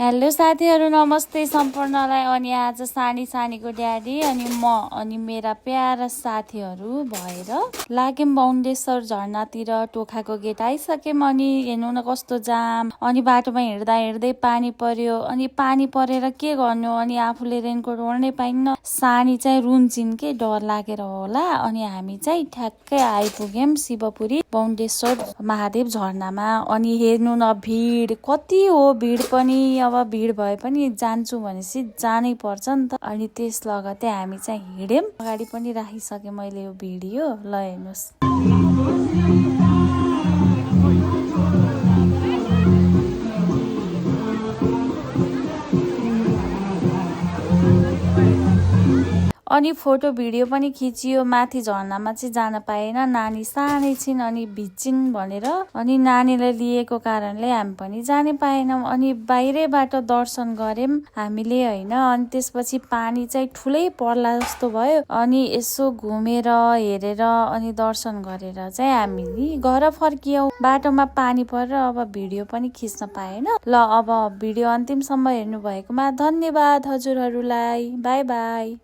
Hello साथीहरू, नमस्ते सम्पूर्णलाई। अनि आज सानीको ड्याडी अनि म अनि मेरा प्यारा साथीहरू भएर लाग्यौं बाहुन्डेश्वर झरनातिर। टोखाको गेट आइसक्यौँ। अनि हेर्नु न कस्तो जाम। अनि बाटोमा हिँड्दा हिँड्दै पानी पर्यो। अनि पानी परेर के गर्नु, अनि आफूले रेनकोट ओर्नै पाइन्न। सानी चाहिँ रुन्छिन् के डर लागेर होला। अनि हामी चाहिँ ठ्याक्कै आइपुग्यौँ शिवपुरी बाहुन्डेश्वर महादेव झरनामा। अनि हेर्नु न भिड कति हो। भिड पनि अब भिड भए पनि जान्छु भनेपछि जानै पर्छ नि त। अनि त्यस लगतै हामी चाहिँ हिँड्यौँ। अगाडि पनि राखिसकेँ मैले यो भिडियो, ल हेर्नुहोस्। अनि फोटो भिडियो पनि खिचियो। माथि झरनामा चाहिँ जान पाएन, नानी सानै छिन् अनि भिज्छिन् भनेर। अनि नानीलाई लिएको कारणले हामी पनि जानै पाएनौँ। अनि बाहिरैबाट दर्शन गर्यौँ हामीले होइन। अनि त्यसपछि पानी चाहिँ ठुलै पर्ला जस्तो भयो। अनि यसो घुमेर हेरेर अनि दर्शन गरेर चाहिँ हामी घर फर्कियौँ। बाटोमा पानी परेर अब भिडियो पनि खिच्न पाएन। ल अब भिडियो अन्तिमसम्म हेर्नु भएकोमा धन्यवाद हजुरहरूलाई। By by.